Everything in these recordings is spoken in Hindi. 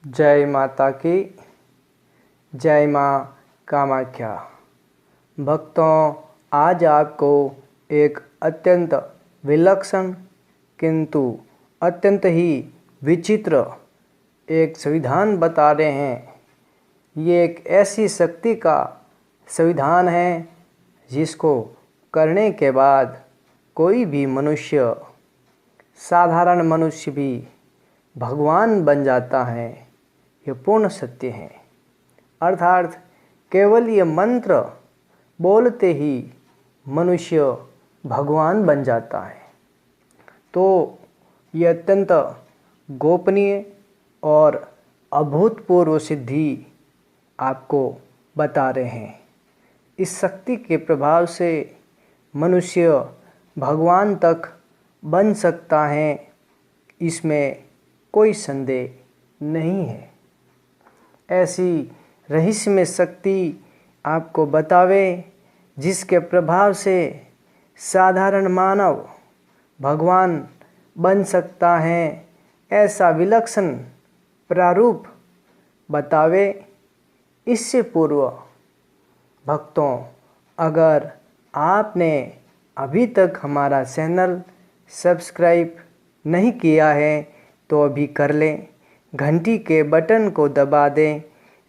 जय माता की। जय माँ कामाख्या। भक्तों, आज आपको एक अत्यंत विलक्षण किंतु अत्यंत ही विचित्र एक संविधान बता रहे हैं। ये एक ऐसी शक्ति का संविधान है जिसको करने के बाद कोई भी मनुष्य, साधारण मनुष्य भी भगवान बन जाता है। ये पूर्ण सत्य है। अर्थात केवल ये मंत्र बोलते ही मनुष्य भगवान बन जाता है। तो ये अत्यंत गोपनीय और अभूतपूर्व सिद्धि आपको बता रहे हैं। इस शक्ति के प्रभाव से मनुष्य भगवान तक बन सकता है, इसमें कोई संदेह नहीं है। ऐसी रहस्यमय शक्ति आपको बतावे जिसके प्रभाव से साधारण मानव भगवान बन सकता है, ऐसा विलक्षण प्रारूप बतावे। इससे पूर्व भक्तों, अगर आपने अभी तक हमारा चैनल सब्सक्राइब नहीं किया है तो अभी कर लें। घंटी के बटन को दबा दें।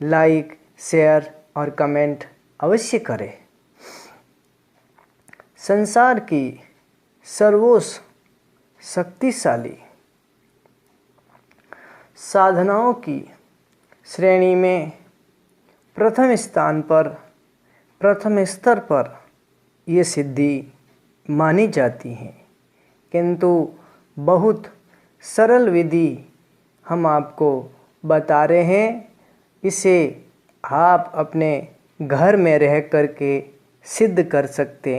लाइक, शेयर और कमेंट अवश्य करें। संसार की सर्वोच्च शक्तिशाली साधनाओं की श्रेणी में प्रथम स्थान पर, प्रथम स्तर पर ये सिद्धि मानी जाती है। किंतु बहुत सरल विधि हम आपको बता रहे हैं। इसे आप अपने घर में रह कर के सिद्ध कर सकते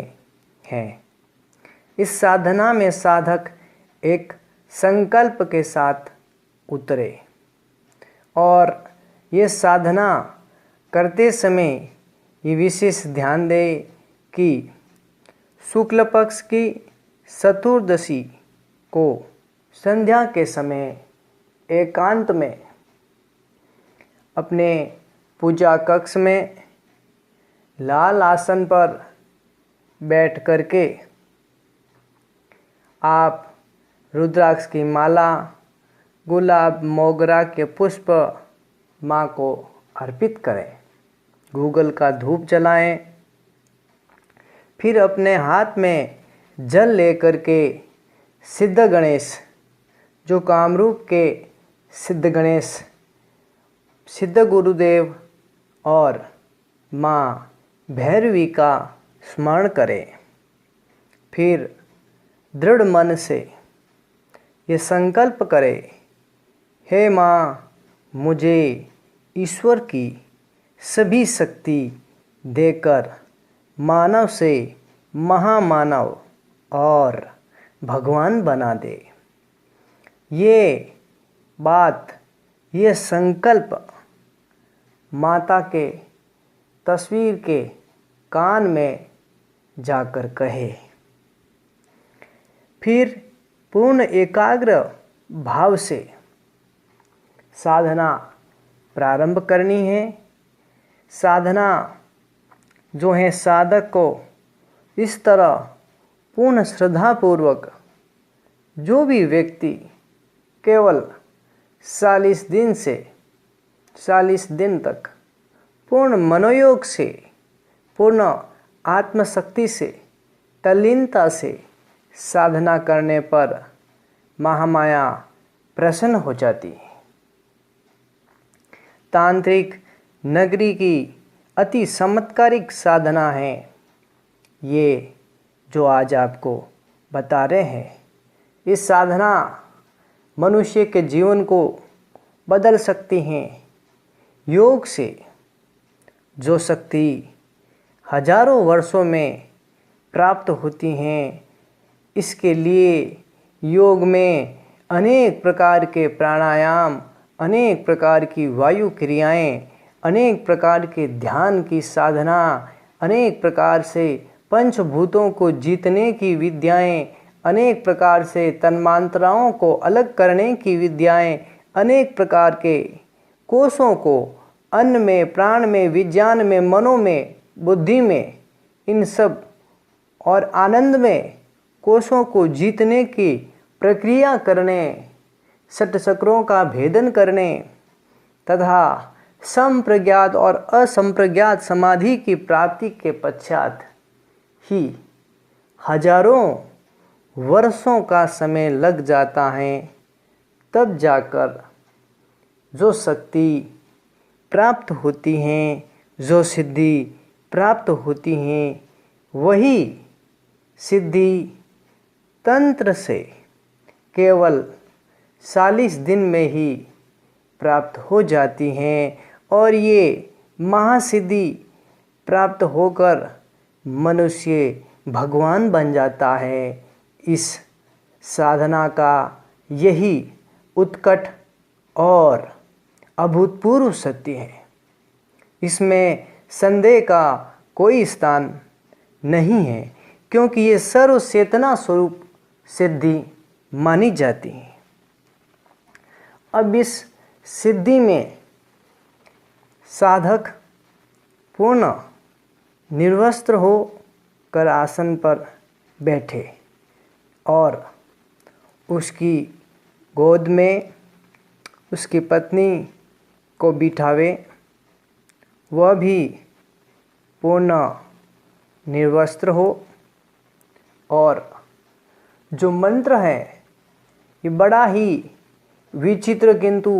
हैं। इस साधना में साधक एक संकल्प के साथ उतरे और ये साधना करते समय ये विशेष ध्यान दें कि शुक्ल पक्ष की चतुर्दशी को संध्या के समय एकांत में अपने पूजा कक्ष में लाल आसन पर बैठ करके आप रुद्राक्ष की माला, गुलाब, मोगरा के पुष्प माँ को अर्पित करें। गूगल का धूप जलाएं। फिर अपने हाथ में जल लेकर के सिद्ध गणेश, जो कामरूप के सिद्ध गणेश, सिद्ध गुरुदेव और माँ भैरवी का स्मरण करें। फिर दृढ़ मन से ये संकल्प करें, हे माँ, मुझे ईश्वर की सभी शक्ति देकर मानव से महामानव और भगवान बना दे। ये बात, ये संकल्प माता के तस्वीर के कान में जाकर कहे। फिर पूर्ण एकाग्र भाव से साधना प्रारंभ करनी है। साधना जो है, साधक को इस तरह पूर्ण श्रद्धापूर्वक, जो भी व्यक्ति केवल 40 दिन से 40 दिन तक पूर्ण मनोयोग से, पूर्ण आत्मशक्ति से, तल्लीनता से साधना करने पर महामाया प्रसन्न हो जाती है। तांत्रिक नगरी की अति चमत्कारिक साधना है ये जो आज आपको बता रहे हैं। इस साधना मनुष्य के जीवन को बदल सकती हैं। योग से जो शक्ति हजारों वर्षों में प्राप्त होती हैं, इसके लिए योग में अनेक प्रकार के प्राणायाम, अनेक प्रकार की वायु क्रियाएं, अनेक प्रकार के ध्यान की साधना, अनेक प्रकार से पंचभूतों को जीतने की विद्याएं, अनेक प्रकार से तन्मात्राओं को अलग करने की विद्याएं, अनेक प्रकार के कोशों को अन्न में, प्राण में, विज्ञान में, मनों में, बुद्धि में, इन सब और आनंद में कोशों को जीतने की प्रक्रिया करने, षटचक्रों का भेदन करने तथा संप्रज्ञात और असंप्रज्ञात समाधि की प्राप्ति के पश्चात ही हजारों वर्षों का समय लग जाता है। तब जाकर जो शक्ति प्राप्त होती हैं, जो सिद्धि प्राप्त होती हैं, वही सिद्धि तंत्र से केवल 40 दिन में ही प्राप्त हो जाती हैं और ये महासिद्धि प्राप्त होकर मनुष्य भगवान बन जाता है। इस साधना का यही उत्कट और अभूतपूर्व सत्य है। इसमें संदेह का कोई स्थान नहीं है, क्योंकि ये सर्व चेतना स्वरूप सिद्धि मानी जाती है। अब इस सिद्धि में साधक पूर्ण निर्वस्त्र हो कर आसन पर बैठे और उसकी गोद में उसकी पत्नी को बिठावे। वह भी पूर्ण निर्वस्त्र हो और जो मंत्र है ये बड़ा ही विचित्र किंतु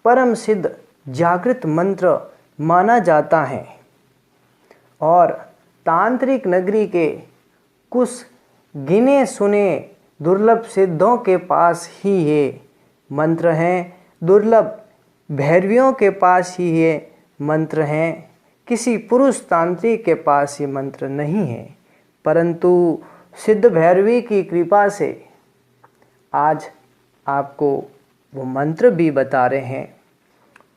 परम सिद्ध जागृत मंत्र माना जाता है और तांत्रिक नगरी के कुछ गिने सुने दुर्लभ सिद्धों के पास ही ये मंत्र हैं, दुर्लभ भैरवियों के पास ही ये मंत्र हैं। किसी पुरुष तांत्रिक के पास ये मंत्र नहीं है, परंतु सिद्ध भैरवी की कृपा से आज आपको वो मंत्र भी बता रहे हैं।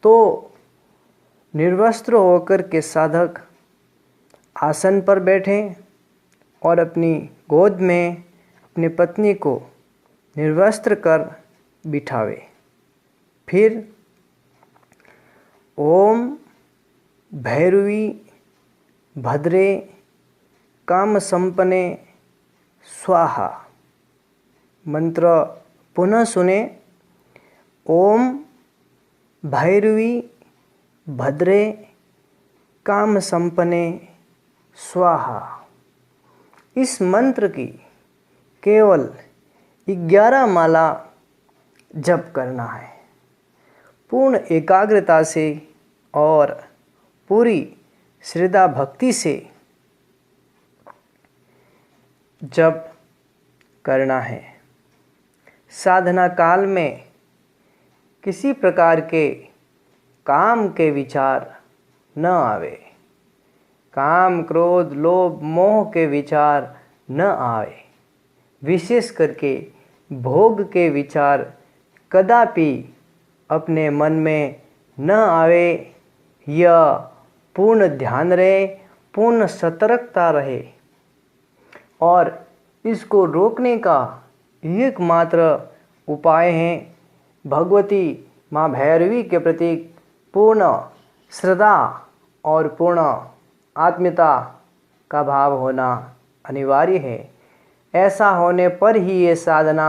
तो निर्वस्त्र होकर के साधक आसन पर बैठें और अपनी गोद में अपनी पत्नी को निर्वस्त्र कर बिठावे। फिर ओम भैरवी भद्रे काम संपन्ने स्वाहा मंत्र पुनः सुने। ओम भैरवी भद्रे काम संपन्ने स्वाहा। इस मंत्र की केवल 11 माला जप करना है, पूर्ण एकाग्रता से और पूरी श्रद्धा भक्ति से जप करना है। साधना काल में किसी प्रकार के काम के विचार न आवे, काम क्रोध लोभ मोह के विचार न आवे, विशेष करके भोग के विचार कदापि अपने मन में न आवे। यह पूर्ण ध्यान रहे, पूर्ण सतर्कता रहे और इसको रोकने का एकमात्र उपाय है भगवती माँ भैरवी के प्रति पूर्ण श्रद्धा और पूर्ण आत्मीयता का भाव होना अनिवार्य है। ऐसा होने पर ही ये साधना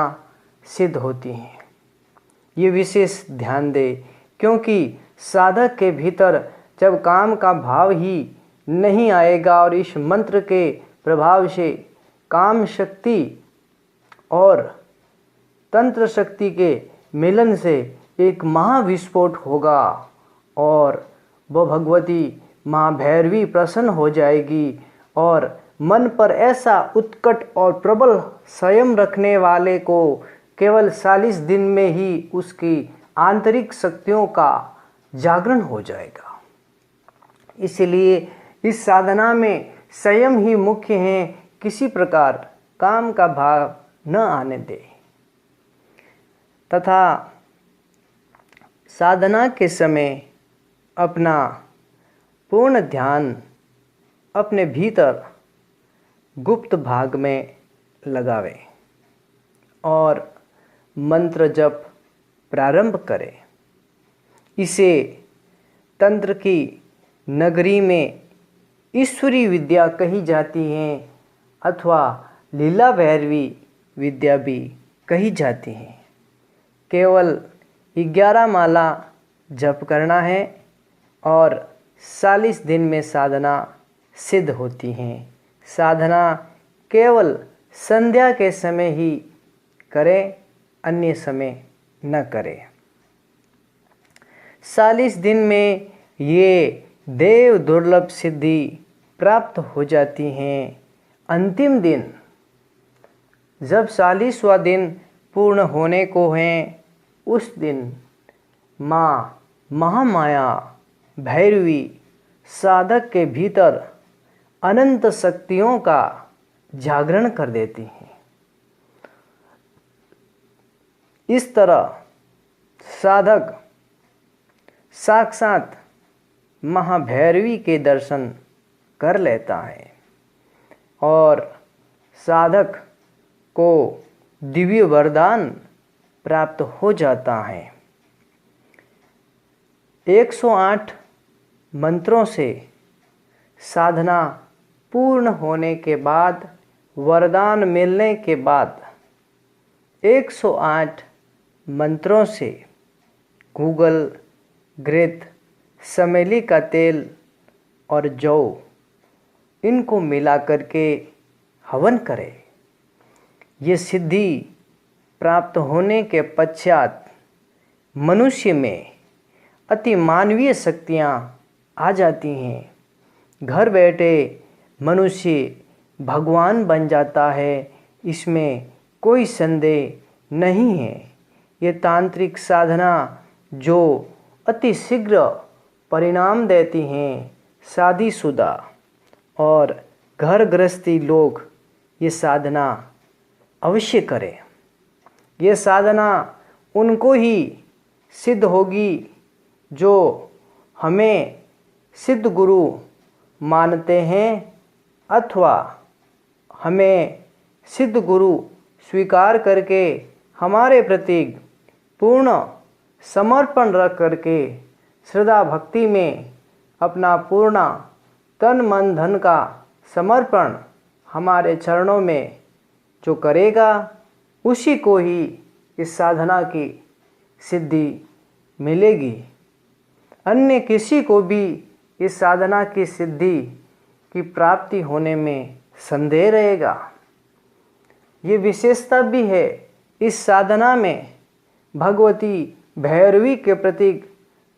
सिद्ध होती है। ये विशेष ध्यान दे, क्योंकि साधक के भीतर जब काम का भाव ही नहीं आएगा और इस मंत्र के प्रभाव से काम शक्ति और तंत्र शक्ति के मिलन से एक महाविस्फोट होगा और वह भगवती माँ भैरवी प्रसन्न हो जाएगी और मन पर ऐसा उत्कट और प्रबल संयम रखने वाले को केवल 40 दिन में ही उसकी आंतरिक शक्तियों का जागरण हो जाएगा। इसलिए इस साधना में संयम ही मुख्य है, किसी प्रकार काम का भाव न आने दे तथा साधना के समय अपना पूर्ण ध्यान अपने भीतर गुप्त भाग में लगावे और मंत्र जप प्रारंभ करें। इसे तंत्र की नगरी में ईश्वरी विद्या कही जाती है अथवा लीला भैरवी विद्या भी कही जाती है। केवल 11 माला जप करना है और 40 दिन में साधना सिद्ध होती है। साधना केवल संध्या के समय ही करें, अन्य समय न करें। 40 दिन में ये देव दुर्लभ सिद्धि प्राप्त हो जाती हैं। अंतिम दिन जब 40वां दिन पूर्ण होने को है, उस दिन माँ महामाया भैरवी साधक के भीतर अनंत शक्तियों का जागरण कर देती हैं। इस तरह साधक साक्षात महाभैरवी के दर्शन कर लेता है और साधक को दिव्य वरदान प्राप्त हो जाता है। 108 मंत्रों से साधना पूर्ण होने के बाद, वरदान मिलने के बाद 108 मंत्रों से गूगल, घृत, चमेली का तेल और जौ इनको मिला करके हवन करें। ये सिद्धि प्राप्त होने के पश्चात मनुष्य में अति मानवीय शक्तियाँ आ जाती हैं। घर बैठे मनुष्य भगवान बन जाता है, इसमें कोई संदेह नहीं है। ये तांत्रिक साधना जो अति शीघ्र परिणाम देती हैं, शादीशुदा और घर गृहस्थी लोग ये साधना अवश्य करें। ये साधना उनको ही सिद्ध होगी जो हमें सिद्ध गुरु मानते हैं अथवा हमें सिद्ध गुरु स्वीकार करके हमारे प्रति पूर्ण समर्पण रख करके श्रद्धा भक्ति में अपना पूर्ण तन मन धन का समर्पण हमारे चरणों में जो करेगा, उसी को ही इस साधना की सिद्धि मिलेगी। अन्य किसी को भी इस साधना की सिद्धि की प्राप्ति होने में संदेह रहेगा। ये विशेषता भी है इस साधना में भगवती भैरवी के प्रति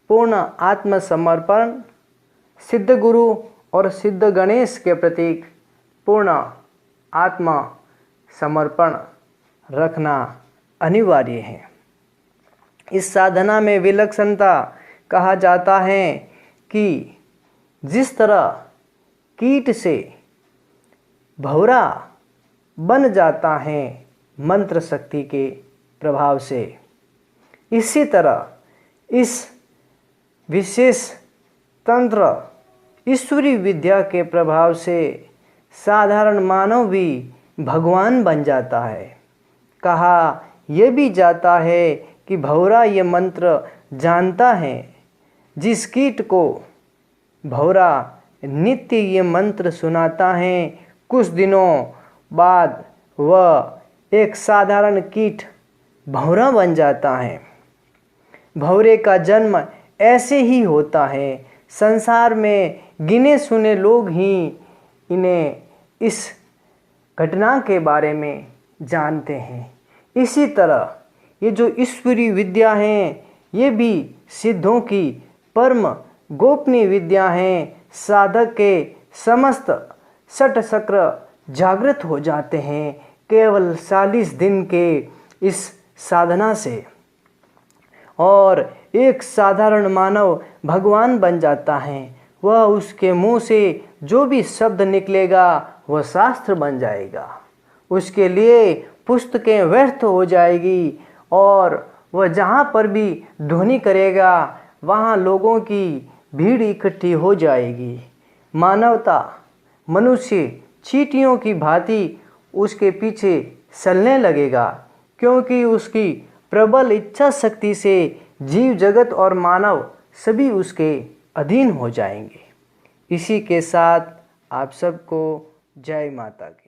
पूर्ण आत्मसमर्पण, सिद्ध गुरु और सिद्ध गणेश के प्रति पूर्ण आत्मा समर्पण रखना अनिवार्य है। इस साधना में विलक्षणता कहा जाता है कि जिस तरह कीट से भौरा बन जाता है मंत्र शक्ति के प्रभाव से, इसी तरह इस विशेष तंत्र ईश्वरी विद्या के प्रभाव से साधारण मानव भी भगवान बन जाता है। कहा यह भी जाता है कि भौरा ये मंत्र जानता है। जिस कीट को भौरा नित्य ये मंत्र सुनाता है, कुछ दिनों बाद वह एक साधारण कीट भौरा बन जाता है। भौरे का जन्म ऐसे ही होता है। संसार में गिने सुने लोग ही इन्हें इस घटना के बारे में जानते हैं। इसी तरह ये जो ईश्वरी विद्या हैं, ये भी सिद्धों की परम गोपनीय विद्या हैं। साधक के समस्त षट चक्र जागृत हो जाते हैं केवल 40 दिन के इस साधना से, और एक साधारण मानव भगवान बन जाता है। वह उसके मुंह से जो भी शब्द निकलेगा वह शास्त्र बन जाएगा। उसके लिए पुस्तकें व्यर्थ हो जाएगी और वह जहाँ पर भी ध्वनि करेगा वहाँ लोगों की भीड़ इकट्ठी हो जाएगी। मानवता मनुष्य चींटियों की भांति उसके पीछे चलने लगेगा, क्योंकि उसकी प्रबल इच्छा शक्ति से जीव जगत और मानव सभी उसके अधीन हो जाएंगे। इसी के साथ आप सबको जय माता की।